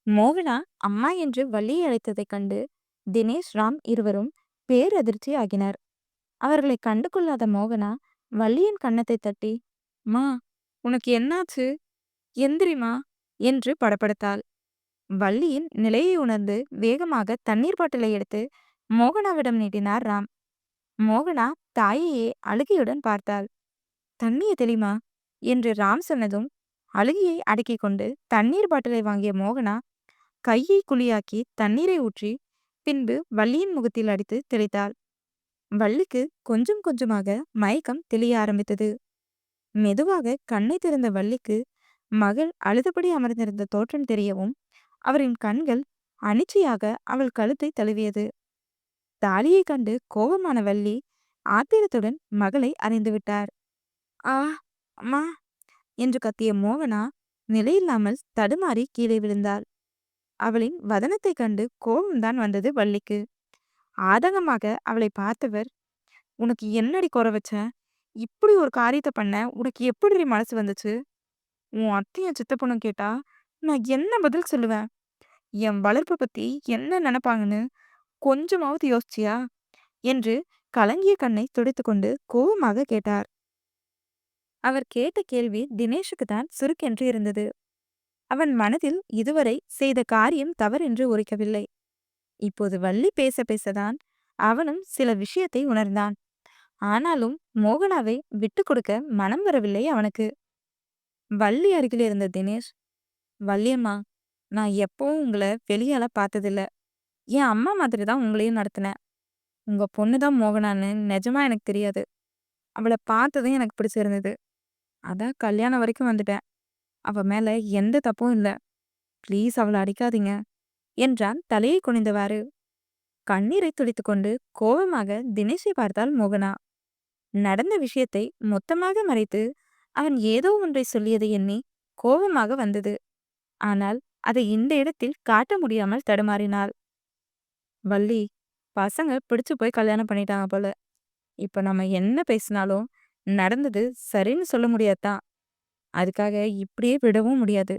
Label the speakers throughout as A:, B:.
A: மோகனா அம்மா என்று வள்ளியை அழைத்ததைக் கண்டு தினேஷ், ராம் இருவரும் பேரதிர்ச்சி ஆகினர். அவர்களை கண்டு கொள்ளாத மோகனா வள்ளியின் கன்னத்தை தட்டி, மா, உனக்கு என்னாச்சு? எந்திரிமா என்று படபடத்தாள். வள்ளியின் நிலையை உணர்ந்து வேகமாக தண்ணீர் பாட்டிலை எடுத்து மோகனாவிடம் நீட்டினார் ராம். மோகனா தாயையே அழுகையுடன் பார்த்தாள். தண்ணிய தெளிமா என்று ராம் சொன்னதும் அழுகையை அடக்கிக் கொண்டு தண்ணீர் பாட்டிலை வாங்கிய மோகனா கையை குழியாக்கி தண்ணீரை ஊற்றி பின்பு வள்ளியின் முகத்தில் அடித்து தெளித்தாள். வள்ளிக்கு கொஞ்சம் கொஞ்சமாக மயக்கம் தெளிய ஆரம்பித்தது. மெதுவாக கண்ணை திறந்த வள்ளிக்கு மகள் அழுதபடி அமர்ந்திருந்த தோற்றம் தெரியவும் அவரின் கண்கள் அனிச்சையாக அவள் கழுத்தை தழுவியது. தாலியை கண்டு கோபமான வள்ளி ஆத்திரத்துடன் மகளை அறிந்து விட்டார். ஆ, அம்மா என்று கத்திய மோகனா நிலையில்லாமல் தடுமாறி கீழே விழுந்தாள். அவளின் வதனத்தை கண்டு கோபம்தான் வந்தது வள்ளிக்கு. ஆதங்கமாக அவளை பார்த்தவர், உனக்கு என்னடி குறை வச்ச? இப்படி ஒரு காரியத்தை பண்ண உனக்கு எப்படி மனசு வந்துச்சு? உன் அத்தையும் சித்தப்பனும் கேட்டா நான் என்ன பதில் சொல்லுவேன்? என் வளர்ப்பை பத்தி என்ன நினைப்பாங்கன்னு கொஞ்சமாவது யோசிச்சியா என்று கலங்கிய கண்ணை துடைத்துக்கொண்டு கோபமாக கேட்டார். அவர் கேட்ட கேள்வி தினேஷுக்கு தான் சுருக்கென்று இருந்தது. அவன் மனதில் இதுவரை செய்த காரியம் தவறென்று உரைக்கவில்லை. இப்போது வள்ளி பேச பேசதான் அவனும் சில விஷயத்தை உணர்ந்தான். ஆனாலும் மோகனாவை விட்டு கொடுக்க மனம் வரவில்லை அவனுக்கு. வள்ளி அருகில் இருந்த தினேஷ், வள்ளியம்மா, நான் எப்பவும் உங்களை வெளியால பார்த்ததில்ல. என் அம்மா மாதிரி தான் உங்களையும் நடத்தினேன். உங்க பொண்ணுதான் மோகனான்னு நிஜமா எனக்கு தெரியாது. அவளை பார்த்ததும் எனக்கு பிடிச்சிருந்தது. அதான் கல்யாணம் வரைக்கும் வந்துட்டேன். அவ மேல எந்த தப்பும் இல்லை. ப்ளீஸ் அவளை அடிக்காதீங்க என்றான் தலையை குனிந்தவாறு. கண்ணீரை துடைத்துக்கொண்டு கோபமாக தினேஷை பார்த்தாள் மோகனா. நடந்த விஷயத்தை மொத்தமாக மறைத்து அவன் ஏதோ ஒன்றை சொல்லியதை எண்ணி கோபமாக வந்தது. ஆனால் அதை இந்த இடத்தில் காட்ட முடியாமல் தடுமாறினாள். வள்ளி, பசங்க பிடிச்சு போய் கல்யாணம் பண்ணிட்டாங்க போல. இப்ப நம்ம என்ன பேசினாலும் நடந்தது சரின்னு சொல்ல முடியாதான். அதுக்காக இப்படியே விடவும் முடியாது.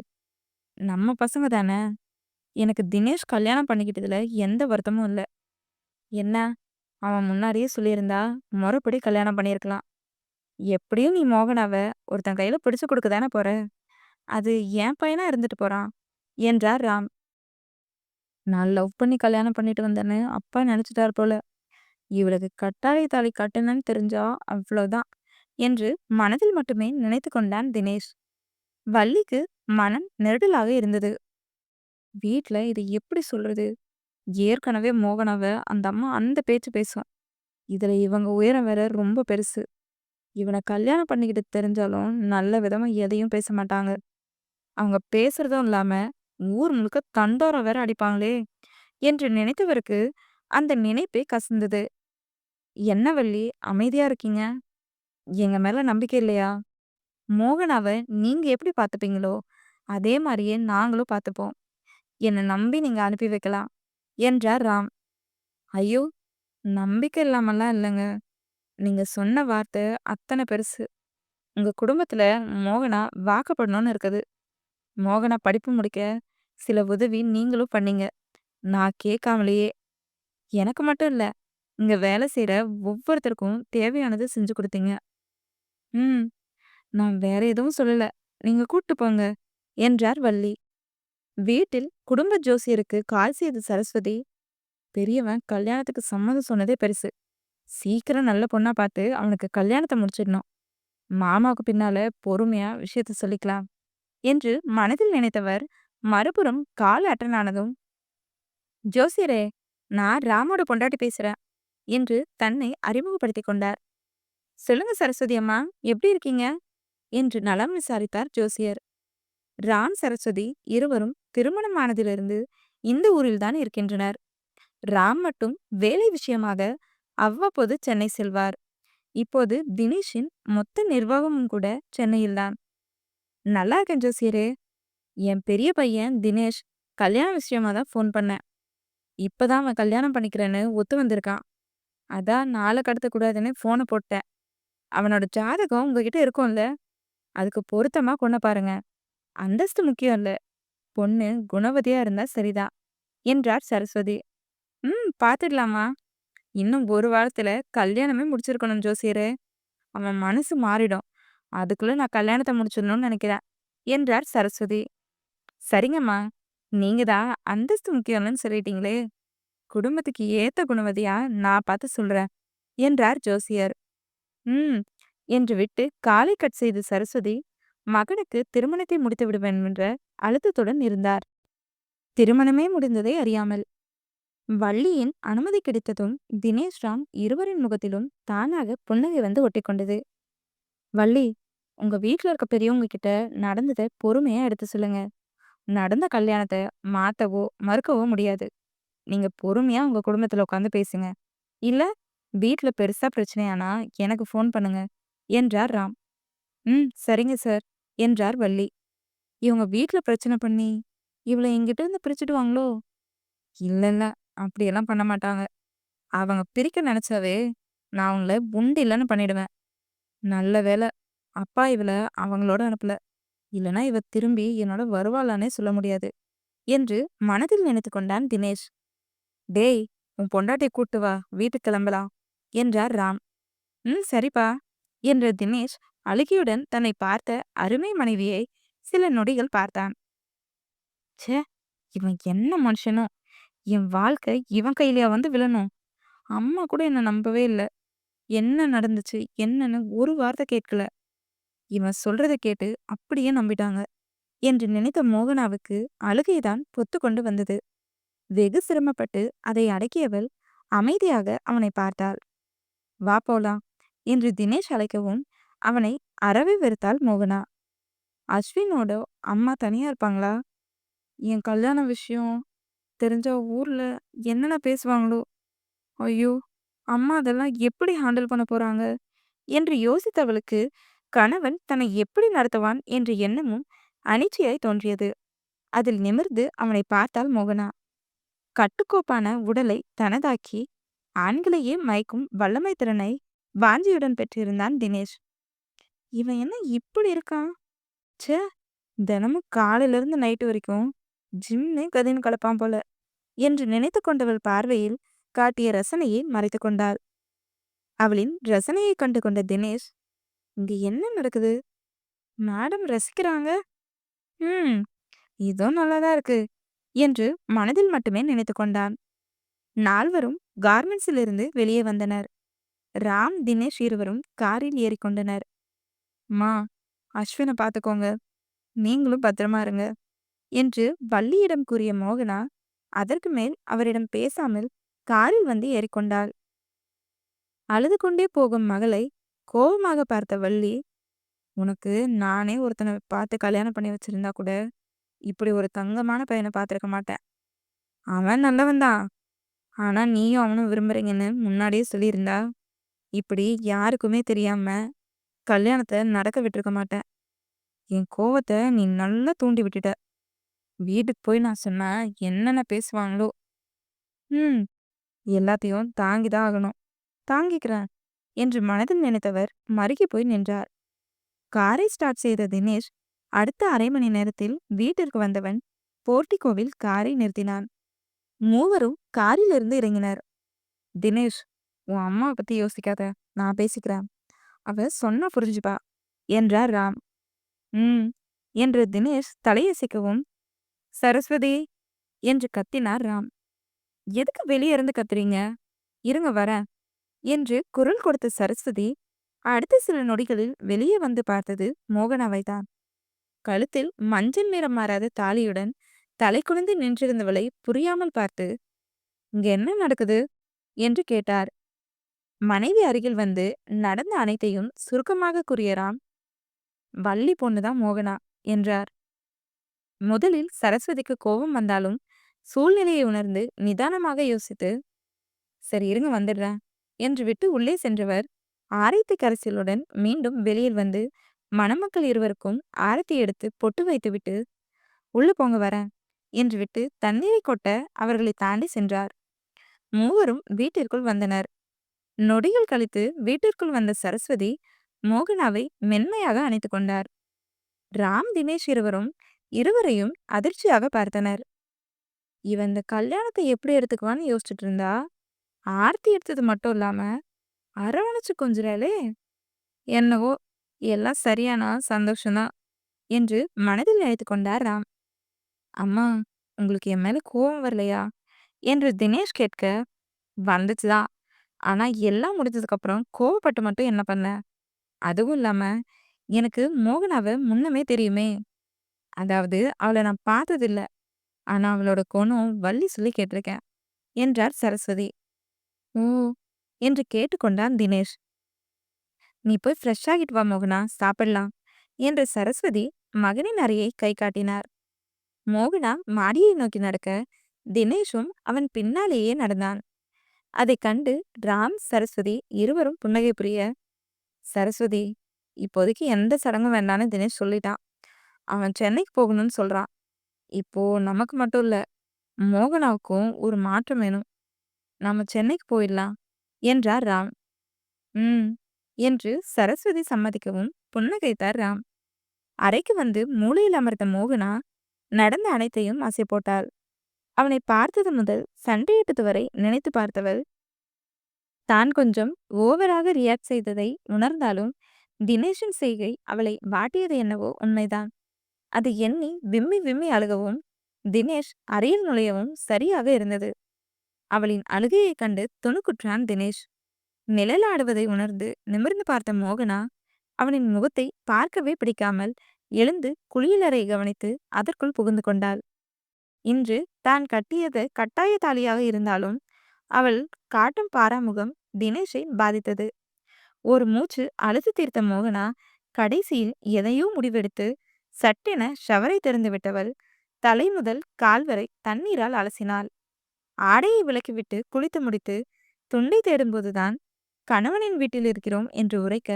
A: நம்ம பசங்க தானே. எனக்கு தினேஷ் கல்யாணம் பண்ணிக்கிட்டதுல எந்த வருத்தமும் இல்லை. என்ன, அவன் முன்னாடியே சொல்லியிருந்தா முறைப்படி கல்யாணம் பண்ணியிருக்கலாம். எப்படியும் நீ மோகனாவ ஒருத்தன் கையில பிடிச்சு கொடுக்க தானே போற. அது என் பையனா இருந்துட்டு போறான் என்றார் ராம். நான் லவ் பண்ணி கல்யாணம் பண்ணிட்டு வந்தேன்னு அப்பா நினைச்சிட்டார் போல. இவளுக்கு கட்டாய தாலி கட்டணும்னு தெரிஞ்சா அவ்வளோதான் என்று மனதில் மட்டுமே நினைத்து கொண்டான் தினேஷ். வள்ளிக்கு மனம் நெருடலாக இருந்தது. வீட்ல இது எப்படி சொல்றது? ஏற்கனவே மோகனாவ அந்த அம்மா அந்த பேச்சு பேசும். இதுல இவங்க உயரம் வேற ரொம்ப பெருசு. இவனை கல்யாணம் பண்ணிக்கிட்டு தெரிஞ்சாலும் நல்ல விதமா எதையும் பேச மாட்டாங்க. அவங்க பேசுறதும் இல்லாம ஊர் முழுக்க தண்டோரம் வேற அடிப்பாங்களே என்று நினைத்தவருக்கு அந்த நினைப்பே கசந்தது. என்ன வள்ளி, அமைதியா இருக்கீங்க? எங்க மேல நம்பிக்கை இல்லையா? மோகனாவ நீங்க எப்படி பார்த்துப்பீங்களோ அதே மாதிரியே நாங்களும் பார்த்துப்போம். என்னை நம்பி நீங்க அனுப்பி வைக்கலாம் என்றார் ராம். ஐயோ, நம்பிக்கை இல்லாமல்லாம் இல்லைங்க. நீங்க சொன்ன வார்த்தை அத்தனை பெருசு. உங்க குடும்பத்துல மோகனா வாக்கப்படணும்னு இருக்குது. மோகனா படிப்பு முடிக்க சில உதவி நீங்களும் பண்ணீங்க. நான் கேட்காமலேயே. எனக்கு மட்டும் இல்ல, இங்க வேலை செய்யற ஒவ்வொருத்தருக்கும் தேவையானது செஞ்சு கொடுத்தீங்க. ம், நான் வேற எதுவும் சொல்லல. நீங்க கூட்டு போங்க என்றார் வள்ளி. வீட்டில் குடும்ப ஜோசியருக்கு கால் செய்த சரஸ்வதி, பெரியவன் கல்யாணத்துக்கு சம்மதம் சொன்னதே பெருசு. சீக்கிரம் நல்ல பொண்ணா பார்த்து அவனுக்கு கல்யாணத்தை முடிச்சிடணும். மாமாவுக்கு பின்னால பொறுமையா விஷயத்த சொல்லிக்கலாம் என்று மனதில் நினைத்தவர் மறுபுறம் கால் அட்டன் ஆனதும், ஜோசியரே, நான் ராமோட பொண்டாட்டி பேசுறேன் என்று தன்னை அறிமுகப்படுத்திக் கொண்டார். சொல்லுங்க சரஸ்வதி அம்மா, எப்படி இருக்கீங்க என்று நலம் விசாரித்தார் ஜோசியர். ராம், சரஸ்வதி இருவரும் திருமணமானதிலிருந்து இந்த ஊரில்தான் இருக்கின்றனர். ராம் மட்டும் வேலை விஷயமாக அவ்வப்போது சென்னை செல்வார். இப்போது தினேஷின் மொத்த நிர்வாகமும் கூட சென்னையில்தான். நல்லா இருக்கேன் ஜோசியரே. என் பெரிய பையன் தினேஷ் கல்யாண விஷயமா தான் ஃபோன் பண்ணேன். இப்பதான் அவன் கல்யாணம் பண்ணிக்கிறேன்னு ஒத்து வந்திருக்கான். அதான் நாளை கடத்தக்கூடாதுன்னு ஃபோனை போட்டேன். அவனோட ஜாதகம் உங்ககிட்ட இருக்கும்ல, அதுக்கு பொருத்தமா கொண்டு பாருங்க. அந்தஸ்து முக்கியம் இல்ல, பொண்ணு குணவதியா இருந்தா சரிதான் என்றார் சரஸ்வதி. பார்த்துடலாமா? இன்னும் ஒரு வாரத்துல கல்யாணமே முடிச்சிருக்கணும் ஜோசியரே. அவன் மனசு மாறிடும். அதுக்குள்ள நான் கல்யாணத்த முடிச்சிடணும்னு நினைக்கிறேன் என்றார் சரஸ்வதி. சரிங்கம்மா. நீங்க தான் அந்தஸ்து முக்கியம்னு சொல்லிட்டீங்களே. குடும்பத்துக்கு ஏத்த குணவதியா நான் பார்த்து சொல்றேன் என்றார் ஜோசியர். ம் என்று விட்டு காலை கட் செய்த சரஸ்வதி மகனுக்கு திருமணத்தை முடித்து விடுவேன் என்ற அழுத்தத்துடன் இருந்தார். திருமணமே முடிந்ததை அறியாமல். வள்ளியின் அனுமதி கிடைத்ததும் தினேஷ் ராம் இருவரின் முகத்திலும் தானாக புன்னகை வந்து ஒட்டிக்கொண்டது. வள்ளி, உங்க வீட்ல இருக்க பெரியவங்க கிட்ட நடந்ததை பொறுமையா எடுத்து சொல்லுங்க. நடந்த கல்யாணத்தை மாத்தவோ மறுக்கவோ முடியாது. நீங்க பொறுமையா உங்க குடும்பத்துல உட்காந்து பேசுங்க. இல்ல வீட்ல பெருசா பிரச்சனையானா எனக்கு ஃபோன் பண்ணுங்க என்றார் ராம். சரிங்க சார் என்றார் வள்ளி. இவங்க வீட்ல பிரச்சனை பண்ணி இவளை என்கிட்ட இருந்து பிரிச்சுடுவாங்களோ? இல்ல இல்ல, அப்படியெல்லாம் பண்ண மாட்டாங்க. அவங்க பிரிக்க நினைச்சாவே நான் அவங்கள உண்டு இல்லைன்னு பண்ணிடுவேன். நல்ல வேளை அப்பா இவள அவங்களோட அனுப்பல. இல்லனா இவ திரும்பி என்னோட வருவாளானே சொல்ல முடியாது என்று மனதில் நினைத்து கொண்டான் தினேஷ். டேய், உன் பொண்டாட்டியை கூட்டு வா, வீட்டுக்கு கிளம்பலாம் என்றார் ராம். சரிப்பா என்ற தினேஷ் அழுகையுடன் தன்னை பார்த்த அருமை மனைவியை சில நொடிகள் பார்த்தான். ச்சே, இவன் என்ன மனுஷனோ! என் வாழ்க்கை இவன் கையிலயா வந்து விழணும்? அம்மா கூட என்ன நம்பவே இல்ல. என்ன நடந்துச்சு என்னன்னு ஒரு வார்த்தை கேட்கல. இவன் சொல்றத கேட்டு அப்படியே நம்பிட்டாங்க என்று நினைத்த மோகனாவுக்கு அழுகைதான் பொத்து கொண்டு வந்தது. வெகு சிரமப்பட்டு அதை அடக்கியவள் அமைதியாக அவனை பார்த்தாள். வா போலாம் என்று தினேஷ் அழைக்கவும் அவனை அறவே வெறுத்தாள் மோகனா. அஸ்வினோட அம்மா தனியா இருப்பாங்களா? என் கல்யாண விஷயம் தெரிஞ்ச ஊர்ல என்னென்ன பேசுவாங்களோ? ஐயோ, அம்மா அதெல்லாம் எப்படி ஹேண்டில் பண்ண போறாங்க என்று யோசித்தவளுக்கு கணவன் தன்னை எப்படி நடத்துவான் என்ற எண்ணமும் அனிச்சையாய் தோன்றியது. அதில் நிமிர்ந்து அவனை பார்த்தாள் மோகனா. கட்டுக்கோப்பான உடலை தனதாக்கி ஆண்களையே மயக்கும் வல்லமை திறனை வாஞ்சியுடன் பெற்றிருந்தான் தினேஷ். இவன் என்ன இப்படி இருக்கான்? ச்சே, தினமும் காலையில இருந்து நைட்டு வரைக்கும் ஜிம்னே கதின்னு கலப்பான் போல என்று நினைத்து கொண்டவள் பார்வையில் காட்டிய ரசனையை மறைத்து கொண்டாள். அவளின் ரசனையை கண்டு கொண்ட தினேஷ், இங்க என்ன நடக்குது? மேடம் ரசிக்கிறாங்க. ம் இதோ நல்லாதான் இருக்கு என்று மனதில் மட்டுமே நினைத்து கொண்டான். நால்வரும் கார்மெண்ட்ஸில் இருந்து வெளியே வந்தனர். ராம் தினேஷ் இருவரும் காரில் ஏறிக்கொண்டனர். மா, அஸ்வினை பார்த்துக்கோங்க, நீங்களும் பத்திரமா இருங்க என்று வள்ளியிடம் கூறிய மோகனா அதற்கு மேல் அவரிடம் பேசாமல் காரில் வந்து ஏறிக்கொண்டாள். அழுது கொண்டே போகும் மகளை கோபமாக பார்த்த வள்ளி, உனக்கு நானே ஒருத்தனை பார்த்து கல்யாணம் பண்ணி வச்சிருந்தா கூட இப்படி ஒரு தங்கமான பையனை பார்த்துருக்க மாட்டேன். அவன் நல்லவன் தான். ஆனா நீயும் அவனும் விரும்புறீங்கன்னு முன்னாடியே சொல்லியிருந்தா இப்படி யாருக்குமே தெரியாம கல்யாணத்தை நடக்க விட்டுருக்க மாட்டேன். என் கோவத்தை நீ நல்லா தூண்டி விட்டுட்ட. வீட்டுக்கு போய் நான் சொன்னா என்னென்ன பேசுவாங்களோ. ம் எல்லாத்தையும் தாங்கிதான் ஆகணும். தாங்கிக்கிறேன் என்று மனதில் நினைத்தவர் மறுகி போய் நின்றார். காரை ஸ்டார்ட் செய்த தினேஷ் அடுத்த அரை மணி நேரத்தில் வீட்டிற்கு வந்தவன் போர்ட்டிகோவில் காரை நிறுத்தினான். மூவரும் காரிலிருந்து இறங்கினர். தினேஷ், உன் அம்மாவை பத்தி யோசிக்காத, நான் பேசிக்கிறேன். அவ சொன்னா புரிஞ்சுப்பா என்றார் ராம். என்று தினேஷ் தலையசைக்கவும், சரஸ்வதி என்று கத்தினார் ராம். எதுக்கு வெளியே இருந்து கத்துறீங்க? இருங்க வரேன் என்று குரல் கொடுத்த சரஸ்வதி அடுத்த சில நொடிகளில் வெளியே வந்து பார்த்தது மோகனாவை தான். கழுத்தில் மஞ்சள் நிறம் மாறாத தாலியுடன் தலை குனிந்து நின்றிருந்தவளை புரியாமல் பார்த்து, இங்க என்ன நடக்குது என்று கேட்டார். மனைவி அருகில் வந்து நடந்த அனைத்தையும் சுருக்கமாக கூறிய ராம், வள்ளி பொண்ணுதான் மோகனா என்றார். முதலில் சரஸ்வதிக்கு கோபம் வந்தாலும் சூழ்நிலையை உணர்ந்து நிதானமாக யோசித்து, சரி இருங்க வந்துடுறேன் என்று விட்டு உள்ளே சென்றவர் ஆரத்தி கரைசலுடன் மீண்டும் வெளியில் வந்து மணமக்கள் இருவருக்கும் ஆரத்தி எடுத்து பொட்டு வைத்துவிட்டு, உள்ள போங்க வரேன் என்று விட்டு தண்ணீரை கொட்ட அவர்களை தாண்டி சென்றார். மூவரும் வீட்டிற்குள் வந்தனர். நொடிகள் கழித்து வீட்டிற்குள் வந்த சரஸ்வதி மோகனாவை மென்மையாக அணைத்து கொண்டார். ராம் தினேஷ் இருவரும் இருவரையும் அதிர்ச்சியாக பார்த்தனர். இவன் இந்த கல்யாணத்தை எப்படி எடுத்துக்குவான்னு யோசிச்சுட்டு இருந்தா, ஆர்த்தி எடுத்தது மட்டும் இல்லாம அரவணைச்சு கொஞ்சுறாளே! என்னவோ எல்லாம் சரியானா சந்தோஷம்தான் என்று மனதில் நினைத்துக் கொண்டார் ராம். அம்மா, உங்களுக்கு என் மேல கோவம் வரலையா என்று தினேஷ் கேட்க, வந்துச்சுதான். ஆனா எல்லாம் முடிஞ்சதுக்கு அப்புறம் கோவப்பட்டு மட்டும் என்ன பண்ண? அதுவும் இல்லாம எனக்கு மோகனாவ முன்னமே தெரியுமே. அதாவது அவள நான் பார்த்ததில்ல. ஆனா அவளோட குணம் வள்ளி சொல்லி கேட்டிருக்கேன் என்றார் சரஸ்வதி. ஓ! என்று கேட்டுக்கொண்டான் தினேஷ். நீ போய் ஃப்ரெஷ் ஆகிட்டு வா மோகனா, சாப்பிடலாம் என்று சரஸ்வதி மகனின் அறையை கை காட்டினார். மோகனா மாடியை நோக்கி நடக்க தினேஷும் அவன் பின்னாலேயே நடந்தான். அதைக் கண்டு ராம், சரஸ்வதி இருவரும் புன்னகை புரிய, சரஸ்வதி, இப்போதைக்கு எந்த சடங்கும் வேண்டான்னு தினேஷ் சொல்லிட்டான். அவன் சென்னைக்கு போகணும்னு சொல்றான். இப்போ நமக்கு மட்டும் இல்ல, மோகனாவுக்கும் ஒரு மாற்றம் வேணும். நாம சென்னைக்கு போயிடலாம் என்றார் ராம். ம் என்று சரஸ்வதி சம்மதிக்கவும் புன்னகைத்தார் ராம். அறைக்கு வந்து மூலையில் அமர்ந்த மோகனா நடந்த அனைத்தையும் அசை போட்டாள். அவனை பார்த்தது முதல் சண்டையிட்டது வரை நினைத்து பார்த்தவள் தான் கொஞ்சம் ஓவராக ரியாக்ட் செய்ததை உணர்ந்தாலும் தினேஷின் செய்கை அவளை வாட்டியது என்னவோ உண்மைதான். அதை எண்ணி விம்மி விம்மி அழுகவும் தினேஷ் அறையில் நுழையவும் சரியாக இருந்தது. அவளின் அழுகையைக் கண்டு துணுக்குற்றான் தினேஷ். நிழலாடுவதை உணர்ந்து நிமிர்ந்து பார்த்த மோகனா அவனின் முகத்தை பார்க்கவே பிடிக்காமல் எழுந்து குளியலறை கவனித்து அதற்குள் புகுந்து கொண்டாள். இன்று தான் கட்டியது கட்டாய தாலியாக இருந்தாலும் அவள் காட்டும் பாராமுகம் தினேஷை பாதித்தது. ஒரு மூச்சு அழுத்து தீர்த்த மோகனா கடைசியில் எதையோ முடிவெடுத்து சட்டென ஷவரை திறந்து விட்டவள் தலை முதல் கால் வரை தண்ணீரால் அலசினாள். ஆடையை விலக்கிவிட்டு குளித்து முடித்து துண்டை தேடும்போதுதான் கணவனின் வீட்டில் இருக்கிறோம் என்று உரைக்க,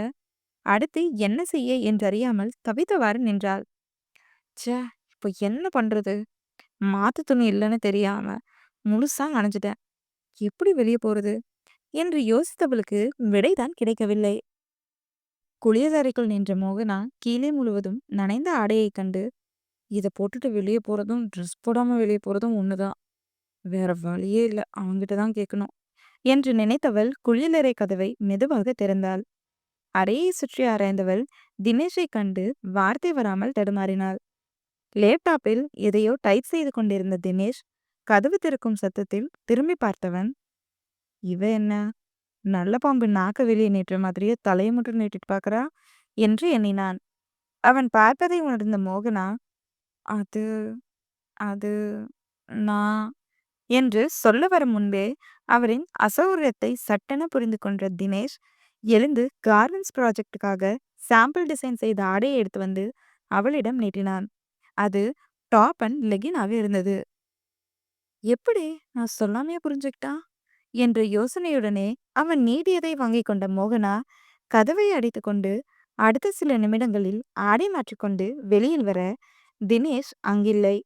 A: அடுத்து என்ன செய்ய என்றறியாமல் தவித்தவாறு நின்றாள். ச்சே, இப்போ என்ன பண்றது? மாத்து துணி இல்லைன்னு தெரியாம முழுசா நனைஞ்சிட்டேன். எப்படி வெளியே போறது என்று யோசித்தவளுக்கு விடைதான் கிடைக்கவில்லை. குளியலறைக்குள் நின்ற மோகனா கீழே முழுவதும் நனைந்த ஆடையைக் கண்டு, இதை போட்டுட்டு வெளியே போறதும் ட்ரெஸ் போடாம வெளியே போறதும் ஒண்ணுதான். வேற வழியே இல்லை, அவங்கிட்ட தான் கேட்கணும் என்று நினைத்தவள் குளியலறை கதவை மெதுவாக திறந்தாள். அறையை சுற்றி ஆராய்ந்தவள் தினேஷை கண்டு வார்த்தை வராமல் தடுமாறினாள். லேப்டாப்பில் எதையோ டைப் செய்து கொண்டிருந்த தினேஷ் கதவு திறக்கும் சத்தத்தில் திரும்பி பார்த்தவன், இவ என்ன நல்ல பாம்பு நாக்க வெளியே நீட்டுற மாதிரியே தலையை மட்டும் நீட்டிட்டு பார்க்கறா என்று எண்ணினான். அவன் பார்ப்பதை உணர்ந்த மோகனா, அது அது நான் என்று சொல்ல வரும் முன்பே அவரின் அசௌகரியத்தை சட்டென புரிந்து கொண்ட தினேஷ் எழுந்து கார்மெண்ட்ஸ் ப்ராஜெக்டுக்காக சாம்பிள் டிசைன் செய்த ஆடையை எடுத்து வந்து அவளிடம் நீட்டினான். அது டாப் அண்ட் லெகினாக இருந்தது. எப்படி நான் சொல்லாமையே புரிஞ்சுக்கிட்டா என்ற யோசனையுடனே அவன் நீட்டியதை வாங்கி கொண்ட மோகனா கதவை அடித்துக்கொண்டு அடுத்த சில நிமிடங்களில் ஆடை மாற்றிக்கொண்டு வெளியில் வர தினேஷ் அங்கில்லை.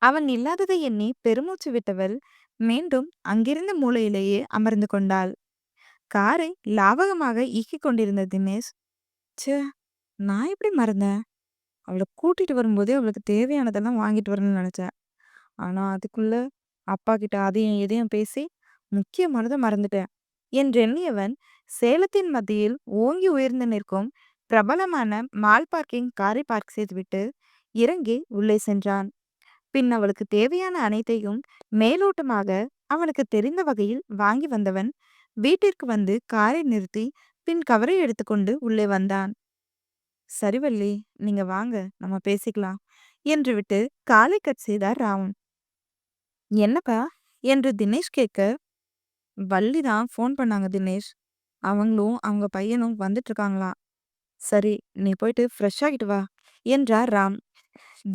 A: அவன் இல்லாததை எண்ணி பெருமூச்சு விட்டவள் மீண்டும் அங்கிருந்த மூலையிலேயே அமர்ந்து கொண்டாள். காரை லாவகமாக ஈக்கிக் கொண்டிருந்த தினேஷ், ச்சே, நான் எப்படி மறந்தேன்? அவளை கூட்டிட்டு வரும்போதே அவளுக்கு தேவையானதெல்லாம் வாங்கிட்டு வரணும்னு நினைச்சேன். ஆனா அதுக்குள்ள அப்பா கிட்ட அதையும் இதையும் பேசி முக்கியமானதை மறந்துட்டேன் என்றெண்ணியவன் சேலத்தின் மத்தியில் ஓங்கி உயர்ந்து நிற்கும் பிரபலமான மால் பார்க்கிங் காரை பார்க் செய்துவிட்டு இறங்கி உள்ளே சென்றான். பின் அவளுக்கு தேவையான அனைத்தையும் மேலோட்டமாக அவனுக்கு தெரிந்த வகையில் வாங்கி வந்தவன் வீட்டிற்கு வந்து காரை நிறுத்தி பின் கவரை எடுத்துக்கொண்டு உள்ளே வந்தான். சரி வள்ளி, நீங்க வாங்க, நம்ம பேசிக்கலாம் என்று விட்டு காலை கட் செய்தார் ராவன். என்னப்பா என்று தினேஷ் கேட்க, வள்ளி தான் ஃபோன் பண்ணாங்க தினேஷ். அவங்களும் அவங்க பையனும் வந்துட்டு இருக்காங்களாம். சரி, நீ போயிட்டு ஃப்ரெஷ் ஆகிட்டு வா என்றார் ராம்.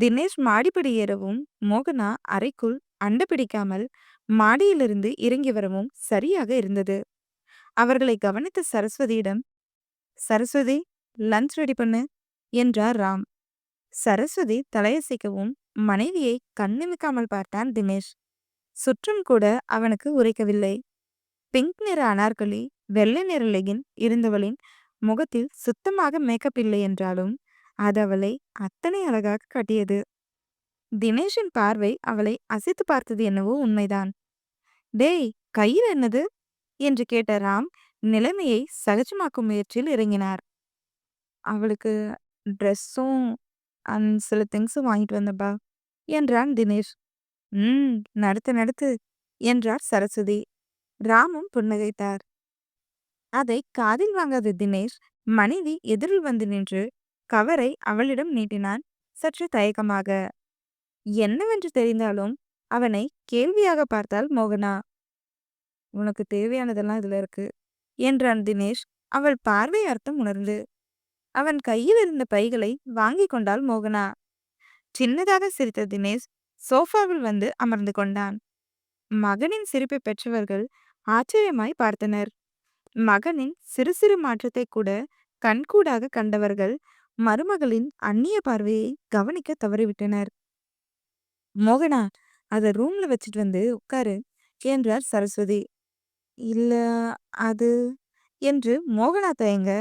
A: தினேஷ் மாடிப்படி ஏறவும் மோகனா அறைக்குள் அண்டை பிடிக்காமல் மாடியிலிருந்து இறங்கி வரவும் சரியாக இருந்தது. அவர்களை கவனித்த சரஸ்வதியிடம், சரஸ்வதி, லஞ்ச் ரெடி பண்ணு என்றார் ராம். சரஸ்வதி தலையசைக்கவும் மனைவியை கண்ணிமைக்காமல் பார்த்தான் தினேஷ். சுற்றும் கூட அவனுக்கு உரைக்கவில்லை. பிங்க் நிற அனார்கலி, வெள்ளை நிற லெகின் இருந்தவளின் முகத்தில் சுத்தமாக மேக்கப் இல்லை என்றாலும் அது அவளை அத்தனை அழகாக காட்டியது. தினேஷின் பார்வை அவளை அசைத்து பார்த்தது என்னவோ உண்மைதான். டேய், கையில் என்னது என்று கேட்ட ராம் நிலைமையை சகஜமாக்கும் முயற்சியில் இறங்கினார். அவளுக்கு ட்ரெஸ்ஸும் சில திங்ஸும் வாங்கிட்டு வந்தப்பா என்றான் தினேஷ். ம், நடத்து நடத்து என்றார் சரஸ்வதி. ராமும் புன்னகைத்தார். அதை காதில் வாங்காத தினேஷ் மனைவி எதிரில் வந்து நின்று கவரை அவளிடம் நீட்டினான், சற்று தயக்கமாக. என்னவென்று தெரிந்தாலும் அவனை கேள்வியாக பார்த்தாள் மோகனா. உனக்கு தேவையானதெல்லாம் இதுல இருக்கு என்றான் தினேஷ் அவள் பார்வை அர்த்தம் உணர்ந்து. அவன் கையில் இருந்த பைகளை வாங்கி கொண்டாள் மோகனா. சின்னதாக சிரித்த தினேஷ் சோஃபாவில் வந்து அமர்ந்து கொண்டான். மகனின் சிரிப்பை பெற்றவர்கள் ஆச்சரியமாய் பார்த்தனர். மகனின் சிறு சிறு மாற்றத்தை கூட கண்கூடாக கண்டவர்கள் மருமகளின் அந்நிய பார்வையை கவனிக்க தவறிவிட்டனர். மோகனா, அத ரூம்ல வச்சுட்டு வந்து உட்காரு என்றார் சரஸ்வதி. இல்ல, அது என்று மோகனா தயங்க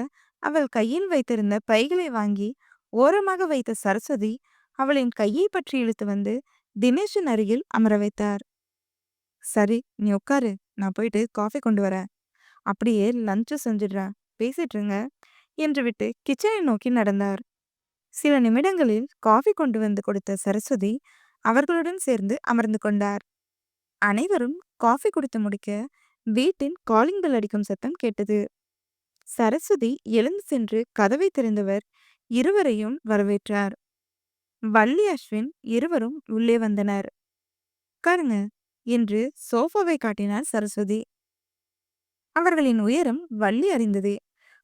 A: அவள் கையில் வைத்திருந்த பைகளை வாங்கி ஓரமாக வைத்த சரஸ்வதி அவளின் கையை பற்றி இழுத்து வந்து தினேஷின் அருகில் அமர வைத்தார். சரி, நீ உட்காரு, நான் போயிட்டு காஃபி கொண்டு வரேன். அப்படியே லஞ்சு செஞ்சிடுறேன், பேசிட்டு இருங்க என்று விட்டு கிச்சனை நோக்கி நடந்தார். சில நிமிடங்களில் காஃபி கொண்டு வந்து கொடுத்த சரஸ்வதி அவர்களுடன் சேர்ந்து அமர்ந்து கொண்டார். அனைவரும் காஃபி குடித்து முடிக்க வீட்டின் காலிங் பெல் அடிக்கும் சத்தம் கேட்டது. சரஸ்வதி எழுந்து சென்று கதவை திறந்தவர் இருவரையும் வரவேற்றார். வள்ளி, அஸ்வின் இருவரும் உள்ளே வந்தனர். உட்காருங்க என்று சோஃபாவை காட்டினார் சரஸ்வதி. அவர்களின் உயரம் வள்ளி அறிந்தது.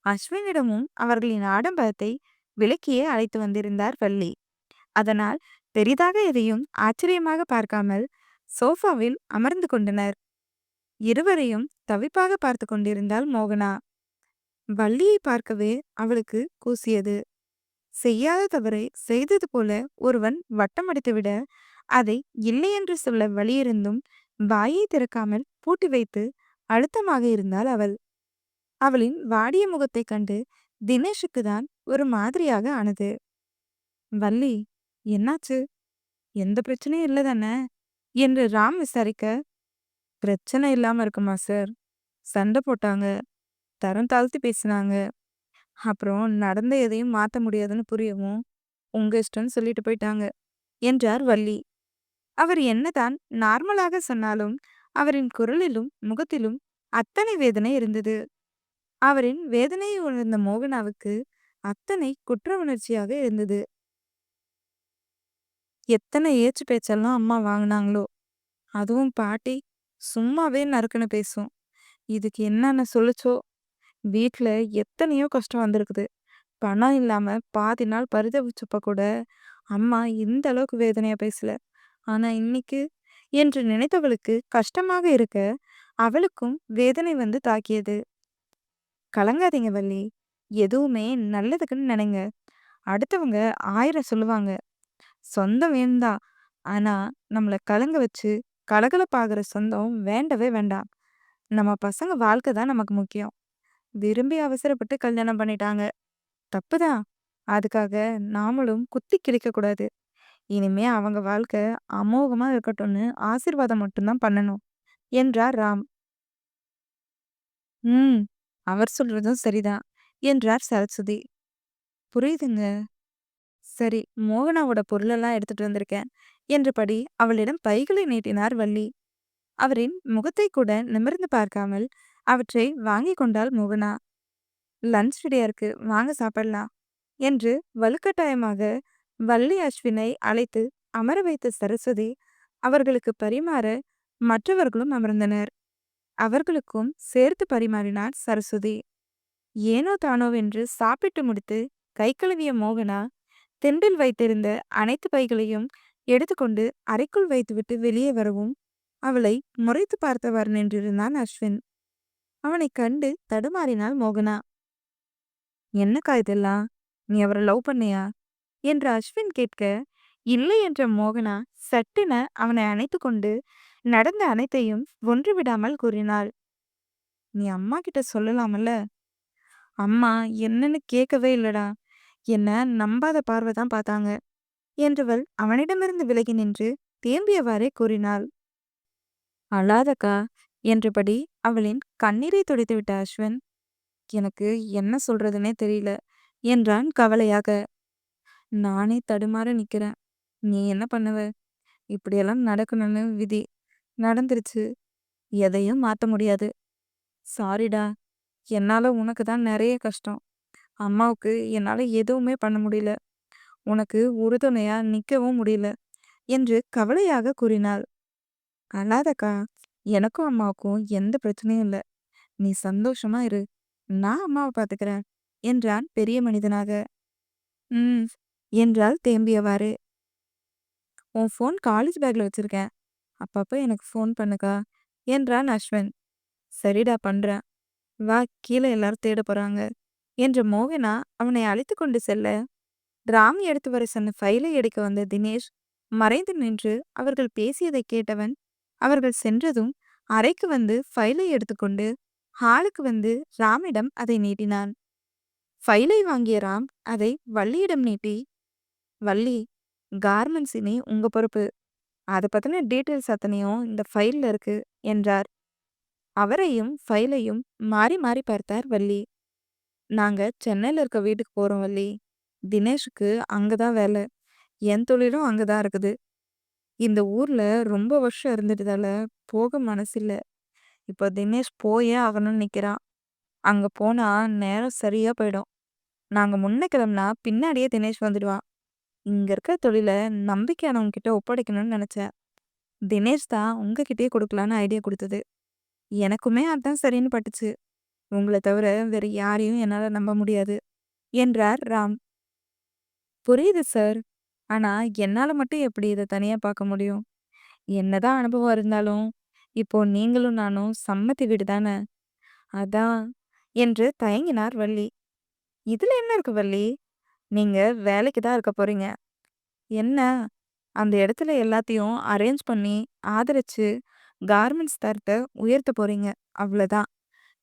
A: அஸ்வினிடமும் அவர்களின் ஆடம்பரத்தை விலக்கியே அழைத்து வந்திருந்தார் வள்ளி. அதனால் பெரிதாக எதையும் ஆச்சரியமாக பார்க்காமல் சோஃபாவில் அமர்ந்து கொண்டனர். இருவரையும் தவிப்பாக பார்த்து கொண்டிருந்தாள் மோகனா. வள்ளியை பார்க்கவே அவளுக்கு கூசியது. செய்யாத தவறை செய்தது போல ஒருவன் வட்டம் அடித்துவிட அதை இல்லை என்று சொல்ல வழியிருந்தும் வாயை திறக்காமல் பூட்டி வைத்து அழுத்தமாக இருந்தாள் அவள். அவளின் வாடிய முகத்தை கண்டு தினேஷுக்கு தான் ஒரு மாதிரியாக ஆனது. வள்ளி, என்னாச்சு? எந்த பிரச்சனையும் இல்லை தானே என்று ராம் விசாரிக்க, பிரச்சனை இல்லாம இருக்குமா சார்? சண்டை போட்டாங்க, தரம் தாழ்த்தி பேசினாங்க. அப்புறம் நடந்த எதையும் மாற்ற முடியாதுன்னு புரியவும் உங்க இஷ்டம்னு சொல்லிட்டு போயிட்டாங்க என்றார் வள்ளி. அவர் என்னதான் நார்மலாக சொன்னாலும் அவரின் குரலிலும் முகத்திலும் அத்தனை வேதனை இருந்தது. அவரின் வேதனையை உணர்ந்த மோகனாவுக்கு அத்தனை குற்ற உணர்ச்சியாக இருந்தது. எத்தனை ஏச்சு பேச்செல்லாம் அம்மா வாங்கினாங்களோ, அதுவும் பாட்டி சும்மாவே நறுக்குன்னு பேசும். இதுக்கு என்னென்ன சொல்லுச்சோ. வீட்டில் எத்தனையோ கஷ்டம் வந்திருக்குது. பணம் இல்லாம பாதி நாள் பரிதவிச்சப்ப கூட அம்மா இந்த அளவுக்கு வேதனையா பேசல. ஆனா இன்னைக்கு என்று நினைத்தவளுக்கு கஷ்டமாக இருக்க அவளுக்கும் வேதனை வந்து தாக்கியது. கலங்காதீங்க வள்ளி, எதுவுமே நல்லதுக்குன்னு நினைங்க. அடுத்தவங்க 1000 சொல்லுவாங்க. சொந்தம் வேண்டாம், ஆனா நம்மளை கலங்க வச்சு கலகலப்பாகிற சொந்தம் வேண்டவே வேண்டாம். நம்ம பசங்க வாழ்க்கை தான் நமக்கு முக்கியம். விரும்பி அவசரப்பட்டு கல்யாணம் பண்ணிட்டாங்க, தப்புதான். அதுக்காக நாமளும் குத்தி கிழிக்க கூடாது. இனிமே அவங்க வாழ்க்கை அமோகமா இருக்கட்டும்னு ஆசீர்வாதம் மட்டும்தான் பண்ணணும் என்றார் ராம். ம், அவர் சொல்றதும் சரிதான் என்றார் சரஸ்வதி. புரியுதுங்க. சரி, மோகனாவோட பொருளெல்லாம் எடுத்துட்டு வந்திருக்கேன் என்றபடி அவளிடம் பைகளை நீட்டினார் வள்ளி. அவரின் முகத்தை கூட நிமிர்ந்து பார்க்காமல் அவற்றை வாங்கி கொண்டாள் மோகனா. லஞ்ச் ரெடியா இருக்கு, வாங்க சாப்பிடலாம் என்று வலுக்கட்டாயமாக வள்ளி, அஸ்வினை அழைத்து அமர வைத்த சரஸ்வதி அவர்களுக்கு பரிமாற மற்றவர்களும் அமர்ந்தனர். அவர்களுக்கும் சேர்த்து பரிமாறினார் சரஸ்வதி. ஏனோ தானோவென்று சாப்பிட்டு முடித்து கை கழுவிய மோகனா திண்டில் வைத்திருந்த அனைத்து பைகளையும் எடுத்துக்கொண்டு அறைக்குள் வைத்துவிட்டு வெளியே வரவும் அவளை முறைத்து பார்த்தவாறு நின்றிருந்தான் அஸ்வின். அவனை கண்டு தடுமாறினாள் மோகனா. என்னக்கா இதெல்லாம்? நீ அவரை லவ் பண்ணியா என்று அஸ்வின் கேட்க, இல்லை என்ற மோகனா சட்டென அவனை அணைத்து கொண்டு நடந்த அனைத்தையும் ஒன்று விடாமல் கூறினாள். நீ அம்மா கிட்ட சொல்லலாமல்ல? அம்மா என்னன்னு கேட்கவே இல்லடா. என்ன நம்பாத பார்வை தான் பார்த்தாங்க என்றவள் அவனிடமிருந்து விலகி நின்று தேம்பியவாறே கூறினாள். அழாதக்கா என்றபடி அவளின் கண்ணீரை துடைத்துவிட்ட அஸ்வின், எனக்கு என்ன சொல்றதுன்னே தெரியல என்றான் கவலையாக. நானே தடுமாற நிக்கிறேன். நீ என்ன பண்ணுவ? இப்படியெல்லாம் நடக்கணும்னு விதி நடந்துருச்சு. எதையும் மாத்த முடியாது. சாரிடா. என்னால உனக்கு தான் நிறைய கஷ்டம். அம்மாவுக்கு என்னால எதுவுமே பண்ண முடியல. உனக்கு உறுதுணையா நிக்கவும் முடியல என்று கவலையாக கூறினாள். அழாதக்கா. எனக்கும் அம்மாவுக்கும் எந்த பிரச்சனையும் இல்ல. நீ சந்தோஷமா இரு. நான் அம்மாவை பாத்துக்கிறேன் என்றான் பெரிய மனிதனாக. ம் என்றாள் தேம்பியவாறு. உன் ஃபோன் காலேஜ் பேக்ல வச்சிருக்கேன். அப்பப்போ எனக்கு ஃபோன் பண்ணுக்கா என்றான் அஸ்வின். சரிடா பண்றேன். வா கீழே எல்லாரும் தேட போறாங்க என்ற மோகனா அவனை அழைத்து கொண்டு செல்ல, ராம் எடுத்து வர சொன்ன ஃபைலை எடுக்க வந்த தினேஷ் மறைந்து நின்று அவர்கள் பேசியதை கேட்டவன் அவர்கள் சென்றதும் அறைக்கு வந்து ஃபைலை எடுத்துக்கொண்டு ஹாலுக்கு வந்து ராமிடம் அதை நீட்டினான். ஃபைலை வாங்கிய ராம் அதை வள்ளியிடம் நீட்டி, வள்ளி, கார்மெண்ட்ஸ் இனி உங்க பொறுப்பு. அதை பத்தின டீட்டெயில்ஸ் அத்தனையும் இந்த ஃபைல்ல இருக்கு என்றார். அவரையும் ஃபைலையும் மாறி மாறி பார்த்தார் வள்ளி. நாங்க சென்னையில இருக்க வீட்டுக்கு போறோம் வள்ளி. தினேஷுக்கு அங்கதான் வேலை. என் தொழிலும் அங்கதான் இருக்குது. இந்த ஊர்ல ரொம்ப வருஷம் இருந்துட்டதால போக மனசில்ல. இப்போ தினேஷ் போயே ஆகணும்னு நிக்கிறான். அங்க போனா நேரம் சரியா போயிடும். நாங்க முன்ன கிளம்புனா பின்னாடியே தினேஷ் வந்துடுவான். இங்க இருக்க தொழில நம்பிக்கையானவங்க கிட்ட ஒப்படைக்கணும்னு நினைச்சேன். தினேஷ் தான் உங்ககிட்டயே கொடுக்கலான்னு ஐடியா கொடுத்தது. எனக்குமே அதான் சரின்னு பட்டுச்சு. உங்களை தவிர வேற யாரையும் என்னால நம்ப முடியாது என்றார் ராம். புரியுது சார். ஆனா என்னால மட்டும் எப்படி இதை தனியா பார்க்க முடியும்? என்னதான் அனுபவம் இருந்தாலும் இப்போ நீங்களும் நானும் சம்மதி வீடு தானே. அதான் என்று தயங்கினார் வள்ளி. இதுல என்ன இருக்கு வள்ளி? நீங்க வேலைக்கு தான் இருக்க போறீங்க. என்ன அந்த இடத்துல எல்லாத்தையும் அரேஞ்ச் பண்ணி ஆதரிச்சு கார்மெண்ட்ஸ் தரத்தை உயர்த்த போறீங்க. அவ்வளோதான்.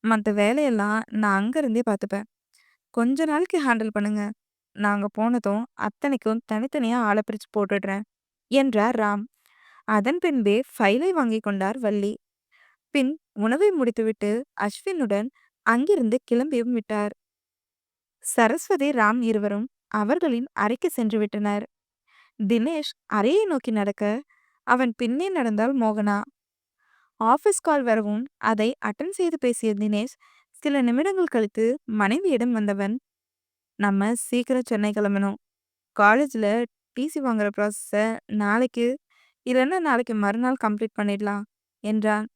A: மற்ற வேலையெல்லாம் நான் அங்க இருந்தே பார்த்துப்பேன். கொஞ்ச நாளைக்கு ஹேண்டில் பண்ணுங்க. நாங்க போனதும் அத்தனைக்கும் தனித்தனியா ஆளை பிரிச்சு போட்டுடுறேன் என்றார் ராம். அதன் பின்பே ஃபைலை வாங்கி கொண்டார் வள்ளி. பின் உணவை முடித்துவிட்டு அஸ்வினுடன் அங்கிருந்து கிளம்பியும் விட்டார். சரஸ்வதி ராம் இருவரும் அவர்களின் அறைக்கு சென்று விட்டனர். தினேஷ் அறையை நோக்கி நடக்க அவன் பின்னே நடந்தாள் மோகனா. ஆபீஸ் கால் வரவும் அதை அட்டன் செய்து பேசிய தினேஷ் சில நிமிடங்கள் கழித்து மனைவியிடம் வந்தவன், நம்ம சீக்கிரம் சென்னை கிளம்பணும். காலேஜில் டிசி வாங்குற ப்ராசஸை நாளைக்கு இல்லைன்னா நாளைக்கு மறுநாள் கம்ப்ளீட் பண்ணிடலாம் என்றான்.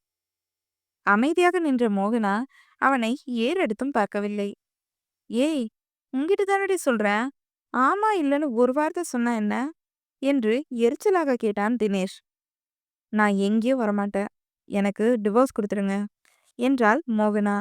A: அமைதியாக நின்ற மோகனா அவனை ஏறெடுத்தும் பார்க்கவில்லை. ஏய், உங்கிட்ட தானடி சொல்றேன். ஆமா இல்லைன்னு ஒரு வார்த்தை சொன்னா என்ன என்று எரிச்சலாக கேட்டான் தினேஷ். நான் எங்கேயும் வரமாட்டேன். எனக்கு டிவோர்ஸ் கொடுத்துருங்க என்றாள் மோகனா.